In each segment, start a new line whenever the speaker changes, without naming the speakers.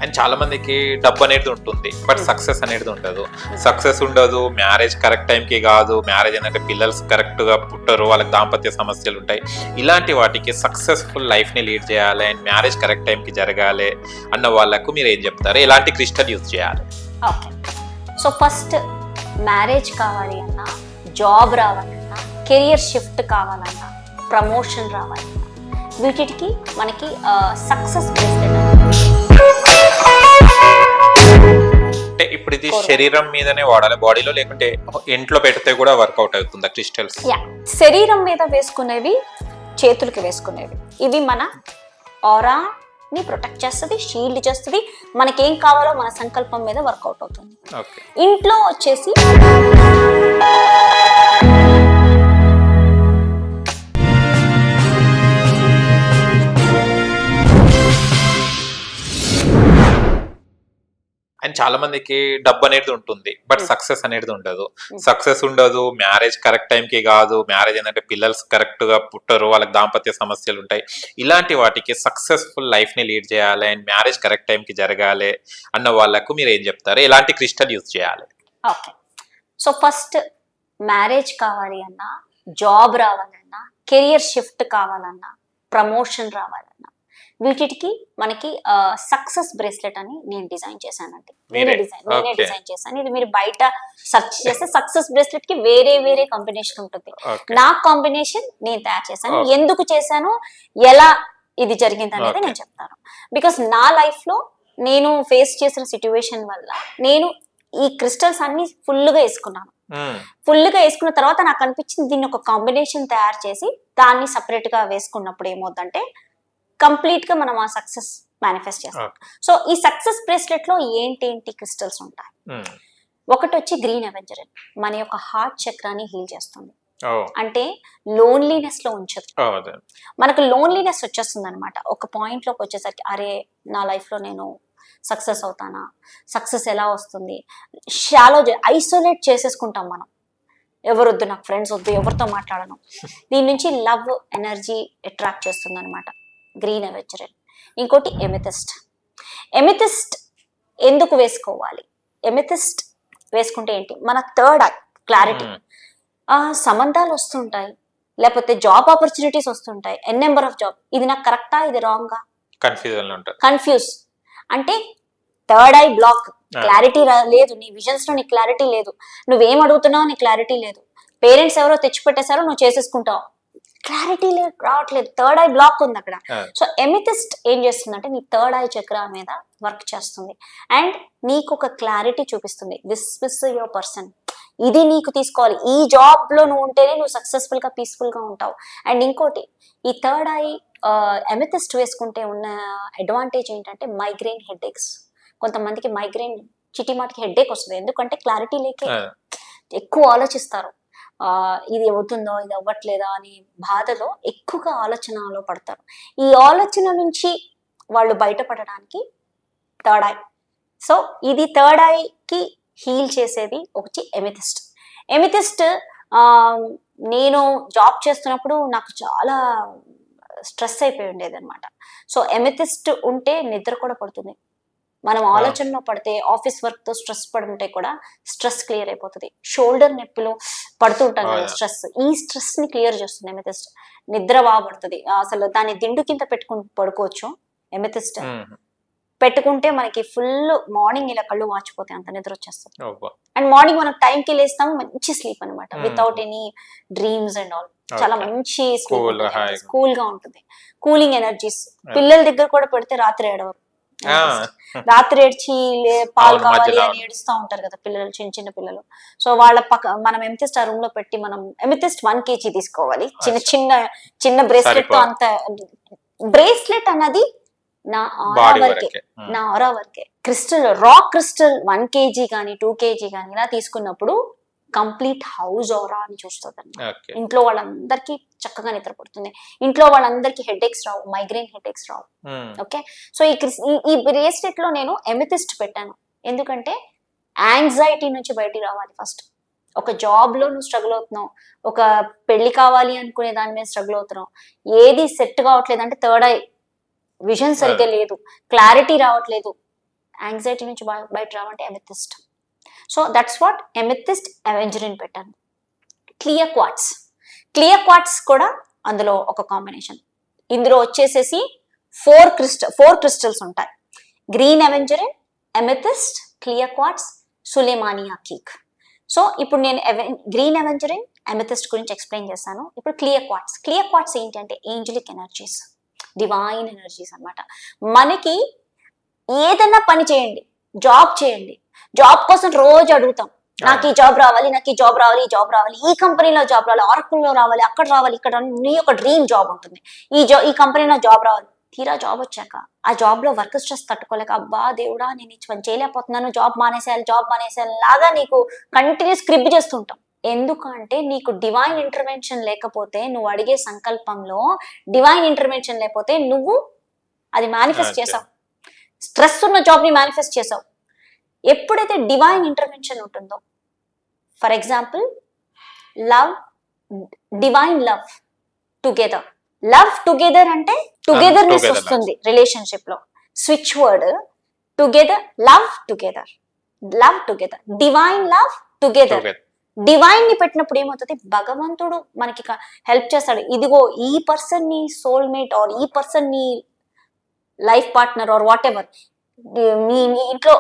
And చాలా మందికి డబ్బు అనేది ఉంటుంది, బట్ సక్సెస్ అనేది ఉండదు. సక్సెస్ ఉండదు, మ్యారేజ్ కరెక్ట్ టైంకి కాదు, మ్యారేజ్ ఏంటంటే పిల్లలు కరెక్ట్ గా పుట్టరు, వాళ్ళకి దాంపత్య సమస్యలు ఉంటాయి. ఇలాంటి వాటికి సక్సెస్ఫుల్ లైఫ్ ని లీడ్ చేయాలి అండ్ మ్యారేజ్ కరెక్ట్ టైంకి జరగాలి అన్న వాళ్ళకు మీరు ఏం చెప్తారు? ఎలాంటి క్రిస్టల్ యూజ్ చేయాలి?
ఓకే, సో ఫస్ట్ మ్యారేజ్ కావాలి అన్నా, జాబ్ రావాలన్నా, కెరియర్ షిఫ్ట్ కావాలన్నా, ప్రమోషన్ రావాలన్నా, వీటికి మనకి సక్సెస్ బ్రేస్లెట్
అంటే ఇప్పుడు ఇది శరీరం మీదనే వాడాలి, బాడీలో, లేకుంటే ఇంట్లో పెడితే కూడా వర్కౌట్ అవుతుందా క్రిస్టల్స్?
శరీరం మీద వేసుకునేవి, చేతులకి వేసుకునేవి, ఇవి మన ఆరాని ప్రొటెక్ట్ చేస్తుంది, షీల్డ్ చేస్తుంది, మనకేం కావాలో మన సంకల్పం మీద వర్కౌట్ అవుతుంది. ఇంట్లో వచ్చేసి
అండ్ చాలా మందికి డబ్బు అనేది ఉంటుంది, బట్ సక్సెస్ అనేది ఉండదు. సక్సెస్ ఉండదు, మ్యారేజ్ కరెక్ట్ టైంకి కాదు, మ్యారేజ్ ఏంటంటే పిల్లలు కరెక్ట్ గా పుట్టరు, వాళ్ళకి దాంపత్య సమస్యలు ఉంటాయి. ఇలాంటి వాటికి సక్సెస్ఫుల్ లైఫ్ ని లీడ్ చేయాలి అండ్ మ్యారేజ్ కరెక్ట్ టైంకి జరగాలి అన్న వాళ్ళకు మీరు ఏం చెప్తారు? ఎలాంటి క్రిస్టల్ యూజ్ చేయాలి?
ఓకే, సో ఫస్ట్ మ్యారేజ్ కావాలి అన్నా, జాబ్ రావాలన్నా, కెరియర్ షిఫ్ట్ కావాలన్నా, ప్రమోషన్ రావాలన్నా, వీటికి మనకి సక్సెస్ బ్రేస్లెట్ అని నేను డిజైన్ చేశానండి. నేనే డిజైన్ చేశాను. ఇది మీరు బయట సెర్చ్ చేస్తే సక్సెస్ బ్రేస్లెట్ కి వేరే వేరే కాంబినేషన్ ఉంటుంది. నా కాంబినేషన్ నేను తయారు చేశాను. ఎందుకు చేశాను, ఎలా ఇది జరిగింది అనేది నేను చెప్తాను. బికాస్ నా లైఫ్ లో నేను ఫేస్ చేసిన సిచ్యువేషన్ వల్ల నేను ఈ క్రిస్టల్స్ అన్ని ఫుల్ గా వేసుకున్నాను. ఫుల్ గా వేసుకున్న తర్వాత నాకు అనిపించింది దీన్ని ఒక కాంబినేషన్ తయారు చేసి దాన్ని సపరేట్ గా వేసుకున్నప్పుడు ఏమవుతుందంటే కంప్లీట్ గా మనం ఆ సక్సెస్ మేనిఫెస్ట్ చేస్తాం. సో ఈ సక్సెస్ బ్రేస్లెట్ లో ఏంటి క్రిస్టల్స్ ఉంటాయి. ఒకటి వచ్చి గ్రీన్ అవెంజర్, మన యొక్క హార్ట్ చక్రాన్ని హీల్ చేస్తుంది. అంటే లోన్లీనెస్ లో ఉంచదు. మనకు లోన్లీనెస్ వచ్చేస్తుంది అనమాట. ఒక పాయింట్ లోకి వచ్చేసరికి అరే నా లైఫ్ లో నేను సక్సెస్ అవుతానా, సక్సెస్ ఎలా వస్తుంది, షాలో ఐసోలేట్ చేసేసుకుంటాం మనం. ఎవరొద్దు, నాకు ఫ్రెండ్స్ వద్దు, ఎవరితో మాట్లాడను. దీని నుంచి లవ్ ఎనర్జీ అట్రాక్ట్ చేస్తుంది అనమాట గ్రీన్ అవెంజర్. ఇంకోటి ఎమెథిస్ట్. ఎమెథిస్ట్ ఎందుకు వేసుకోవాలి? ఎమెథిస్ట్ వేసుకుంటే ఏంటి, మన థర్డ్ ఐ క్లారిటీ. సంబంధాలు వస్తుంటాయి, లేకపోతే జాబ్ ఆపర్చునిటీస్ వస్తుంటాయి, నెంబర్ ఆఫ్ జాబ్, ఇది నాకు కరెక్టా, ఇది రాంగా, కన్ఫ్యూజ్. అంటే థర్డ్ ఐ బ్లాక్, క్లారిటీ లేదు, నీ విజన్స్ లో నీ క్లారిటీ లేదు, నువ్వేం అడుగుతున్నావు నీ క్లారిటీ లేదు, పేరెంట్స్ ఎవరో తెచ్చిపెట్టేశారో నువ్వు చేసేసుకుంటావు, క్లారిటీ రావట్లేదు, థర్డ్ ఐ బ్లాక్ ఉంది అక్కడ. సో ఎమిథిస్ట్ ఏం చేస్తుందంటే నీ థర్డ్ ఐ చక్ర మీద వర్క్ చేస్తుంది అండ్ నీకు ఒక క్లారిటీ చూపిస్తుంది. దిస్ ఇస్ యువర్ పర్సన్, ఇది నీకు తీసుకోవాలి, ఈ జాబ్ లో నువ్వు ఉంటేనే నువ్వు సక్సెస్ఫుల్ గా పీస్ఫుల్ గా ఉంటావు. అండ్ ఇంకోటి, ఈ థర్డ్ ఐ ఎమిథిస్ట్ వేసుకుంటే ఉన్న అడ్వాంటేజ్ ఏంటంటే మైగ్రెయిన్ హెడేక్స్. కొంతమందికి మైగ్రెయిన్ చిటిమాటికి హెడేక్ వస్తుంది, ఎందుకంటే క్లారిటీ లేక ఎక్కువ ఆలోచిస్తారు. ఇది అవుతుందో ఇది అవ్వట్లేదా అని బాధలో ఎక్కువగా ఆలోచనలో పడతారు. ఈ ఆలోచన నుంచి వాళ్ళు బయటపడడానికి థర్డ్ ఐ. సో ఇది థర్డ్ ఐకి హీల్ చేసేది ఒకటి ఎమిథిస్ట్. ఎమిథిస్ట్ నేను జాబ్ చేస్తున్నప్పుడు నాకు చాలా స్ట్రెస్ అయిపోయి ఉండేది అనమాట. సో ఎమిథిస్ట్ ఉంటే నిద్ర కూడా పడుతుంది. మనం ఆలోచనలో పడితే, ఆఫీస్ వర్క్ తో స్ట్రెస్ పడుంటే కూడా స్ట్రెస్ క్లియర్ అయిపోతుంది. షోల్డర్ నొప్పులు పడుతూ ఉంటాం కదా, స్ట్రెస్, ఈ స్ట్రెస్ ని క్లియర్ చేస్తుంది ఎమిథిస్ట్. నిద్ర బాగా పడుతుంది, అసలు దాన్ని దిండు కింద పెట్టుకుని పడుకోవచ్చు. ఎమిథిస్ట్ పెట్టుకుంటే మనకి ఫుల్ మార్నింగ్ ఇలా కళ్ళు వాచిపోతాయి, అంత నిద్ర వచ్చేస్తుంది. అండ్ మార్నింగ్ మనం టైంకి లేస్తాము, మంచి స్లీప్ అనమాట, without any dreams and all. చాలా మంచి స్లీప్, కూల్ గా ఉంటుంది, కూలింగ్ ఎనర్జీస్. పిల్లల దగ్గర కూడా పెడితే రాత్రి ఏడవరు. రాత్రి ఏడ్చి పాలు కావాలి అని ఏడుస్తూ ఉంటారు కదా పిల్లలు, చిన్న చిన్న పిల్లలు. సో వాళ్ళ మనం ఎమిథిస్ట్ ఆ రూమ్ లో పెట్టి, మనం ఎమిథిస్ట్ 1 kg తీసుకోవాలి. చిన్న చిన్న చిన్న బ్రేస్లెట్ తో, అంత బ్రేస్లెట్ అన్నది నా ఆరా వరకే. క్రిస్టల్, రాక్ క్రిస్టల్ 1 kg కానీ 2 kg కానీ ఇలా తీసుకున్నప్పుడు కంప్లీట్ హౌస్ ఆరా అని చూస్తుంది. ఇంట్లో వాళ్ళందరికీ చక్కగా నిద్రపడుతుంది, ఇంట్లో వాళ్ళందరికీ హెడేక్స్ రావు, మైగ్రేన్ హెడేక్స్ రావు. ఓకే, సో ఈ బ్రేస్లెట్ లో నేను ఎమిథిస్ట్ పెట్టాను ఎందుకంటే యాంగ్జైటీ నుంచి బయటికి రావాలి. ఫస్ట్ ఒక జాబ్ లో నువ్వు స్ట్రగుల్ అవుతున్నావు, ఒక పెళ్లి కావాలి అనుకునే దాని మీద స్ట్రగుల్ అవుతున్నావు, ఏది సెట్ కావట్లేదు అంటే థర్డ్ ఐ విజన్ సరిగ్గా లేదు, క్లారిటీ రావట్లేదు, యాంగ్జైటీ నుంచి బయట రావాలంటే amethyst. So that's what amethyst aventurine పెట్టాను. క్లియర్ క్వార్ట్స్ కూడా అందులో ఒక కాంబినేషన్. ఇందులో వచ్చేసేసి 4 క్రిస్టల్స్ ఉంటాయి. Green aventurine, amethyst, clear quartz, Sulemani Hakik. So ఇప్పుడు నేను గ్రీన్ అవెంజరిన్, ఎమెథిస్ట్ గురించి ఎక్స్ప్లెయిన్ చేశాను. ఇప్పుడు క్లియర్ క్వార్ట్స్ ఏంటి అంటే ఏంజలిక్ ఎనర్జీస్, డివైన్ ఎనర్జీస్ అన్నమాట. మనకి ఏదైనా పని చేయండి, జాబ్ చేయండి, జాబ్ కోసం రోజు అడుగుతాం, నాకు ఈ జాబ్ రావాలి, నాకు ఈ జాబ్ రావాలి, ఈ జాబ్ రావాలి, ఈ కంపెనీలో జాబ్ రావాలి, ఆరకుల్లో రావాలి, అక్కడ రావాలి, ఇక్కడ నీ యొక్క డ్రీమ్ జాబ్ ఉంటుంది, ఈ కంపెనీలో జాబ్ రావాలి. తీరా జాబ్ వచ్చాక ఆ జాబ్ లో వర్క్ స్ట్రెస్ తట్టుకోలేక, అబ్బా దేవుడా నేను ఈ పని చేయలేకపోతున్నాను, జాబ్ మానేసేయాలి లాగా నీకు కంటిన్యూస్ స్క్రిప్ట్ చేస్తుంటాం. ఎందుకంటే నీకు డివైన్ ఇంటర్వెన్షన్ లేకపోతే, నువ్వు అడిగే సంకల్పంలో డివైన్ ఇంటర్వెన్షన్ లేకపోతే నువ్వు అది మేనిఫెస్ట్ చేసావు. స్ట్రెస్ ఉన్న జాబ్ ని మేనిఫెస్ట్ చేసావు. ఎప్పుడైతే డివైన్ ఇంటర్వెన్షన్ ఉంటుందో, for example divine love together అంటే టుగెదర్నెస్ వస్తుంది రిలేషన్షిప్ లో. Switch word together, love together, divine love together. Divine ని పెట్టినప్పుడు ఏమవుతుంది, భగవంతుడు మనకి హెల్ప్ చేస్తాడు. ఇదిగో ఈ పర్సన్ ని సోల్మేట్, ఆర్ ఈ పర్సన్ ని life partner, or whatever, మీ ఇంట్లో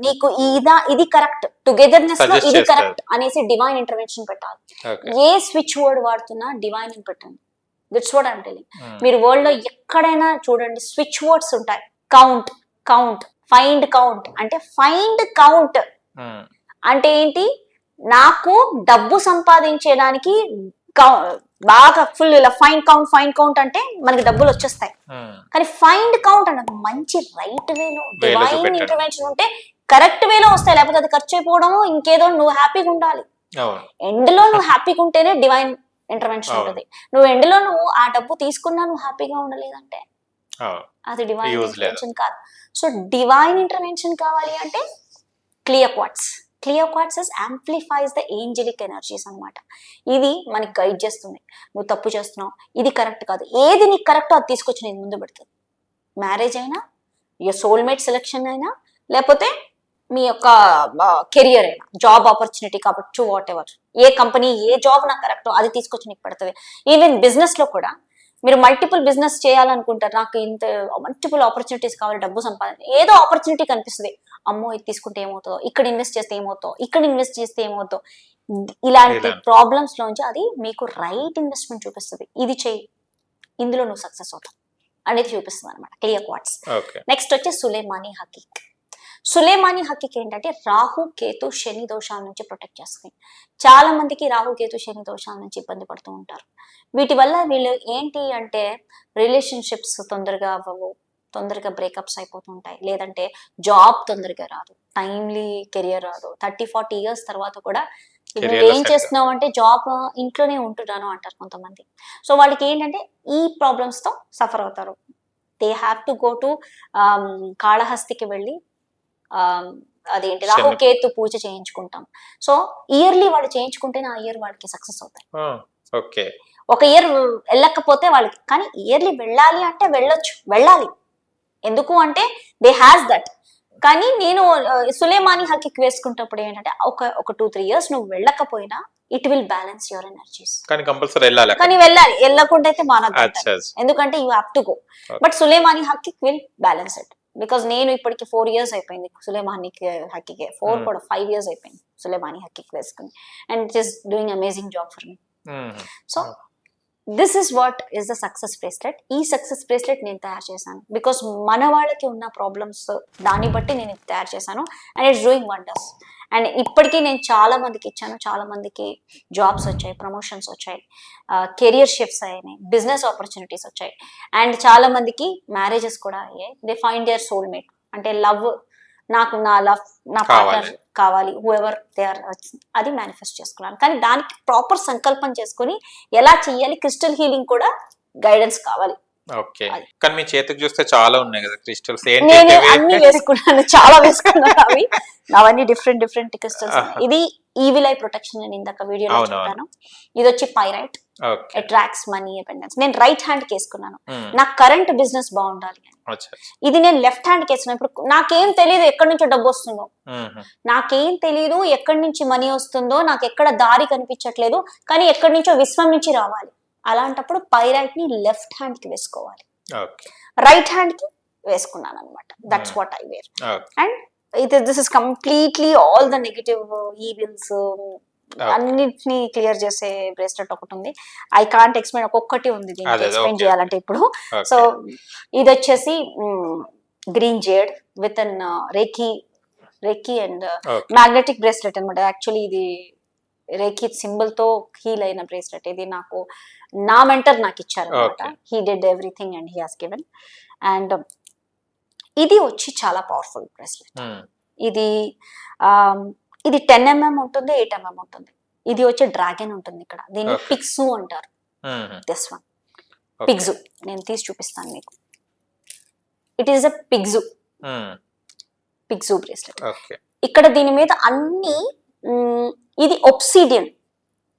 నీకు ఇది కరెక్ట్, టుగెదర్నెస్ లో ఇది కరెక్ట్ అనేసి డివైన్ ఇంటర్వెన్షన్ పెట్టాలి. ఏ స్విచ్ వర్డ్ వాడుతున్నా డివైన్ అని పెట్టండి. That's what I'm telling. మీరు వరల్డ్ లో ఎక్కడైనా చూడండి స్విచ్ వర్డ్స్ ఉంటాయి. కౌంట్, ఫైండ్ కౌంట్ అంటే అంటే ఏంటి, నాకు డబ్బు సంపాదించడానికి బాగా ఫుల్ ఇలా ఫైండ్ కౌంట్ అంటే మనకి డబ్బులు వచ్చేస్తాయి. కానీ ఫైండ్ కౌంట్ అన్నది మంచి రైట్ వేలో డివైన్ ఇంటర్వెన్షన్ ఉంటే కరెక్ట్ వేలో వస్తాయి. లేకపోతే అది ఖర్చు అయిపోవడము, ఇంకేదో. నువ్వు హ్యాపీగా ఉండాలి, ఎండ్ లో నువ్వు హ్యాపీగా ఉంటేనే డివైన్ ఇంటర్వెన్షన్ ఉంటుంది. నువ్వు ఎండ్ లో నువ్వు ఆ డబ్బు తీసుకున్నా నువ్వు హ్యాపీగా ఉండలేదంటే అది డివైన్ ఇంటర్వెన్షన్ కాదు. సో డివైన్ ఇంటర్వెన్షన్ కావాలి అంటే clear quartz amplifies the angelic energies అన్నమాట. ఇది మనకి గైడ్ చేస్తుంది. నువ్వు తప్పు చేస్తున్నావు, ఇది కరెక్ట్ కాదు, ఏది నీకు కరెక్టో అది తీసుకొచ్చి నేను ముందు పెడుతుంది. మ్యారేజ్ అయినా, సోల్మేట్ సెలెక్షన్ అయినా, లేకపోతే మీ యొక్క కెరియర్ అయినా, జాబ్ ఆపర్చునిటీ కావచ్చు, what ever, A company A job నాకు కరెక్టో అది తీసుకొచ్చి నీకు పెడుతుంది. ఈవెన్ బిజినెస్ లో కూడా మీరు మల్టిపుల్ బిజినెస్ చేయాలనుకుంటారు, నాకు ఇంత మల్టిపుల్ ఆపర్చునిటీస్ కావాలి, డబ్బు సంపాదన, ఏదో ఆపర్చునిటీ కనిపిస్తుంది, అమ్మో ఇది తీసుకుంటే ఏమవుతుందో, ఇక్కడ ఇన్వెస్ట్ చేస్తే ఏమవుతుందో, ఇలాంటి ప్రాబ్లమ్స్ లోంచి అది మీకు రైట్ ఇన్వెస్ట్మెంట్ చూపిస్తుంది. ఇది చెయ్యి, ఇందులో నువ్వు సక్సెస్ అవుతావు అనేది చూపిస్తుంది అనమాట క్లియర్ క్వార్ట్స్. నెక్స్ట్ వచ్చి సులేమానీ హకీక్ ఏంటంటే రాహు కేతు శని దోషాల నుంచి ప్రొటెక్ట్ చేస్తుంది. చాలా మందికి రాహు కేతు శని దోషాల నుంచి ఇబ్బంది పడుతూ ఉంటారు. వీటి వల్ల వీళ్ళు ఏంటి అంటే రిలేషన్షిప్స్ తొందరగా అవ్వవు, తొందరగా బ్రేకప్స్ అయిపోతుంటాయి, లేదంటే జాబ్ తొందరగా రాదు, టైమ్లీ కెరియర్ రాదు. 30-40 years తర్వాత కూడా నువ్వు ఏం చేస్తున్నావు అంటే జాబ్ ఇంట్లోనే ఉంటున్నాను అంటారు కొంతమంది. సో వాళ్ళకి ఏంటంటే ఈ ప్రాబ్లమ్స్ తో సఫర్ అవుతారు. They have to go to కాళహస్తికి వెళ్ళి అదేంటి రాహు కేతు పూజ చేయించుకుంటాం. సో ఇయర్లీ వాళ్ళు చేయించుకుంటేనే ఆ ఇయర్ వాళ్ళకి సక్సెస్ అవుతాయి. ఒక ఇయర్ వెళ్ళకపోతే వాళ్ళకి, కానీ ఇయర్లీ వెళ్ళాలి అంటే వెళ్ళాలి. ఎందుకు అంటే దే హ్యాస్ దట్. కానీ నేను సులేమానీ హకీక్ వేసుకుంటప్పుడు ఏంటంటే ఒక 2-3 years నువ్వు వెళ్ళకపోయినా it will balance your energies. కానీ వెళ్ళకుండా అయితే మానదు, ఎందుకంటే you have to go. But Sulemani Hakik will balance it. Because నేను ఇప్పటికి 4 years అయిపోయింది సులేమానీ హకీక్, 5 years అయిపోయింది సులేమానీ హకీక్ వేసుకుని, and it is doing amazing job for me. So this is what is the success bracelet. ఈ సక్సెస్ బ్రేస్లెట్ నేను తయారు చేశాను బికాస్ మన వాళ్ళకి ఉన్న ప్రాబ్లమ్స్ దాన్ని బట్టి నేను తయారు చేశాను, and it's doing wonders. And ఇప్పటికీ నేను చాలా మందికి ఇచ్చాను, చాలా మందికి జాబ్స్ వచ్చాయి, ప్రమోషన్స్ వచ్చాయి, కెరియర్ షిఫ్ట్స్ అయ్యాయి, బిజినెస్ ఆపర్చునిటీస్ వచ్చాయి, అండ్ చాలా మందికి మ్యారేజెస్ కూడా అయ్యాయి. దే ఫైండ్ దేర్ సోల్మేట్ అంటే లవ్, నాకు నా పార్ట్నర్ కావాలి, హూ ఎవర్ దే ఆర్, అది మేనిఫెస్ట్ చేసుకున్నాను. కానీ దానికి ప్రాపర్ సంకల్పం చేసుకుని ఎలా చెయ్యాలి, క్రిస్టల్ హీలింగ్ కూడా గైడెన్స్ కావాలి.
కానీ మీ చేతికి చూస్తే చాలా ఉన్నాయి కదా క్రిస్టల్స్.
నేను అన్ని వేసుకున్నాను, చాలా వేసుకున్నాను. అవన్నీ డిఫరెంట్ క్రిస్టల్స్. ఇది ఈవిల్ ఐ ప్రొటెక్షన్ నేను ఇందాక వీడియోలో చెప్పాను. ఇది వచ్చి పైరైట్, అట్రాక్ట్స్ మనీ అబెండెన్స్. నేను రైట్ హ్యాండ్ కి వేసుకున్నాను, నాకు కరెంట్ బిజినెస్ బాగుండాలి అని.
అచ్చా.
ఇది నేను లెఫ్ట్ హ్యాండ్ వేసిన ఇప్పుడు నాకేం తెలియదు ఎక్కడి నుంచో డబ్బు వస్తుందో, నాకేం తెలియదు ఎక్కడి నుంచి మనీ వస్తుందో, నాకు ఎక్కడ దారి కనిపించట్లేదు, కానీ ఎక్కడి నుంచో విశ్వం నుంచి రావాలి. అలాంటప్పుడు పైరైట్ ని లెఫ్ట్ హ్యాండ్ కి వేసుకోవాలి, రైట్ హ్యాండ్ కి వేసుకున్నాను అనమాట. That's what I wear. And this is completely all the negative evils అన్నిటిని క్లియర్ చేసే బ్రేస్లెట్ ఒకటి ఉంది. ఐ కాంట్ ఎక్స్ప్లెయిన్, ఒక్కొక్కటి ఉంది దీనికి ఎక్స్ప్లెయిన్ చేయాలంటే ఇప్పుడు. సో ఇది వచ్చేసి green jade with an Reiki and magnetic bracelet అనమాట. యాక్చువల్లీ ఇది రేకి సింబల్ తో హీల్ అయిన బ్రేస్లెట్. ఇది నాకు నా మెంటర్ నాకు ఇచ్చారు అనమాట. He did everything and he has given. And ఇది వచ్చి చాలా పవర్ఫుల్ బ్రేస్లెట్. ఇది 10 mm ఉంటుంది, 8 mm ఉంటుంది. ఇది వచ్చి డ్రాగన్ ఉంటుంది ఇక్కడ, దీన్ని పిగ్జు అంటారు. దిస్ వన్ పిగ్జు నేను తీసి చూపిస్తాను మీకు. It is a Pixiu bracelet. ఇక్కడ దీని మీద అన్ని ఇది ఒబ్సిడియన్,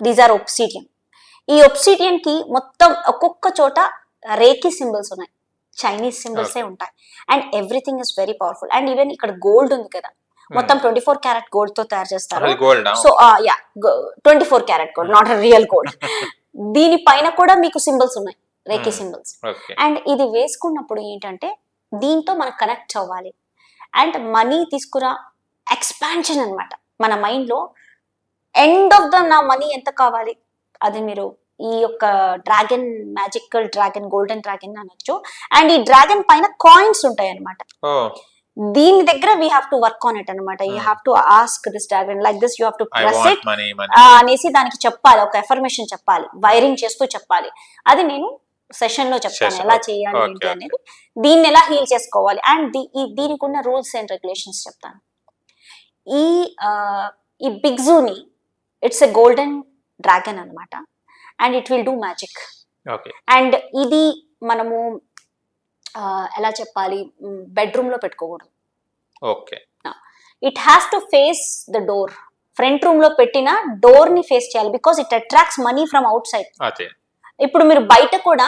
దీస్ ఆర్ ఒబ్సిడియన్. ఈ ఒబ్సిడియన్ కి మొత్తం ఒక్కొక్క చోట రేకి సింబల్స్ ఉన్నాయి, చైనీస్ సింబల్సే ఉంటాయి. And everything is very powerful. And even ఇక్కడ గోల్డ్ ఉంది కదా, మొత్తం 24 క్యారెట్ గోల్డ్ తో తయారు చేస్తారు. So 24 carat gold, not real gold. దీనిపైన కూడా మీకు సింబల్స్ ఉన్నాయి, రేకి సింబల్స్. అండ్ ఇది వేసుకున్నప్పుడు ఏంటంటే దీంతో మనం కనెక్ట్ అవ్వాలి. అండ్ మనీ తీసుకురా ఎక్స్పాన్షన్ అనమాట. మన మైండ్ లో ఎండ్ ఆఫ్ ద నా మనీ ఎంత కావాలి అది మీరు ఈ యొక్క dragon, magical dragon, golden dragon అనొచ్చు. అండ్ ఈ డ్రాగన్ పైన కాయిన్స్ ఉంటాయి అనమాట. దీని దగ్గర we have to work on it అనమాట. You have to ask this dragon like this, you have to press it అనేసి దానికి చెప్పాలి, ఒక ఎఫర్మేషన్ చెప్పాలి, వైరింగ్ చేస్తూ చెప్పాలి. అది నేను సెషన్ లో చెప్తాను ఎలా చేయాలి ఏంటి అనేది, దీన్ని ఎలా హీల్ చేసుకోవాలి. అండ్ దీనికి ఉన్న రూల్స్ అండ్ రెగ్యులేషన్స్ చెప్తాను. ఈ బిగ్జూని ఇట్స్ ఎ గోల్డెన్ డ్రాగన్ అనమాట. And it will do magic. And ఇది మనము ఎలా చెప్పాలి, బెడ్రూమ్ లో పెట్టుకోకూడదు. It has to face the door. Front room లో పెట్టిన డోర్ ని ఫేస్ చేయాలి, because it attracts money from out side. ఇప్పుడు మీరు బయట కూడా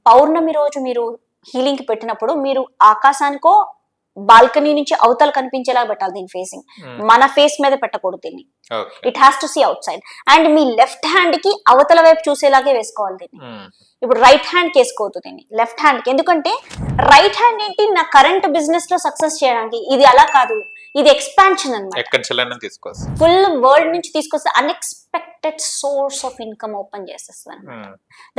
పౌర్ణమి రోజు మీరు హీలింగ్ కి పెట్టినప్పుడు మీరు ఆకాశానికో బాల్కనీ నుంచి అవతల కనిపించేలా పెట్టాలి దీని ఫేసింగ్. మన ఫేస్ మీద పెట్టకూడదు దీన్ని. It has to see outside. And మీ లెఫ్ట్ హ్యాండ్ కి అవతల వైపు చూసేలాగే వేసుకోవాలి దీన్ని. ఇప్పుడు రైట్ హ్యాండ్ కి వేసుకోవద్దు దీన్ని, లెఫ్ట్ హ్యాండ్ కి. ఎందుకంటే రైట్ హ్యాండ్ ఏంటి, నా కరెంట్ బిజినెస్ లో సక్సెస్ చేయడానికి. ఇది అలా కాదు, ఇది ఎక్స్పాన్షన్ అనమాట. ఫుల్ వరల్డ్ నుంచి తీసుకొస్తే unexpected source of income open చేసేస్తుంది అనమాట.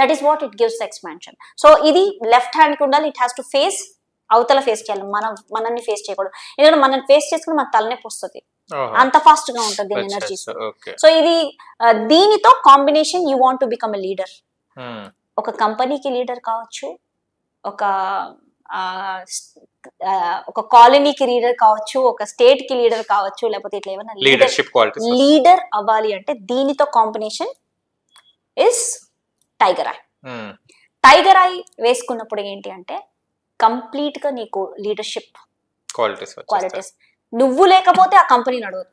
That is what it gives expansion. So ఇది లెఫ్ట్ హ్యాండ్ కి ఉండాలి. ఇట్ హ్యాస్ టు ఫేస్, అవతల ఫేస్ చేయాలి, మనల్ని ఫేస్ చేయకూడదు. ఎందుకంటే మనం ఫేస్ చేసుకుని మన తలనొప్పి వస్తుంది, అంత ఫాస్ట్ గా ఉంటుంది దీని ఎనర్జీస్. సో ఇది దీనితో combination, you want to become a leader. ఒక కంపెనీకి లీడర్ కావచ్చు, ఒక కాలనీకి లీడర్ కావచ్చు, ఒక స్టేట్ కి లీడర్ కావచ్చు, లేకపోతే ఇట్లా ఏమైనా లీడర్ అవ్వాలి అంటే దీనితో combination is tiger I. Tiger I వేసుకున్నప్పుడు ఏంటి అంటే కంప్లీట్ గా నీకు లీడర్షిప్ క్వాలిటీస్, నువ్వు లేకపోతే ఆ కంపెనీ నడవదు,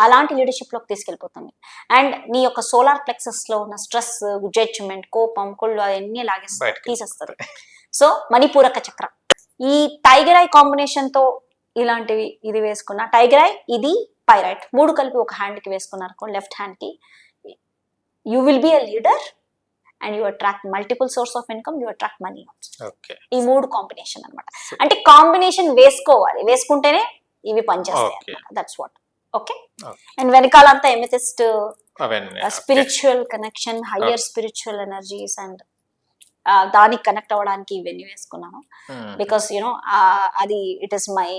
అలాంటి లీడర్షిప్ లోకి తీసుకెళ్లిపోతుంది. అండ్ నీ యొక్క సోలార్ ప్లెక్సస్ లో ఉన్న స్ట్రెస్, జడ్జ్మెంట్, కోపం, కుళ్ళు అవన్నీ లాగేస్తారు, తీసేస్తారు. సో మణిపూరక చక్రం ఈ టైగర్ ఐ కాంబినేషన్ తో ఇలాంటివి ఇది వేసుకున్న టైగర్ ఐ, ఇది పైరైట్, 3 కలిపి ఒక హ్యాండ్ కి వేసుకున్నారు లెఫ్ట్ హ్యాండ్ కి, you will be a leader and you attract multiple source of income, you attract money. ఈ 3 కాంబినేషన్ అనమాట. అంటే కాంబినేషన్ వేసుకోవాలి, వేసుకుంటేనే ఇవి పనిచేస్తాయి. That's what. ఓకే. అండ్ వెనకాలంతా amethyst, spiritual connection, higher spiritual energies, and దానికి కనెక్ట్ అవ్వడానికి ఇవన్నీ వేసుకున్నాను. బికాస్ యునో అది ఇట్ ఇస్ మై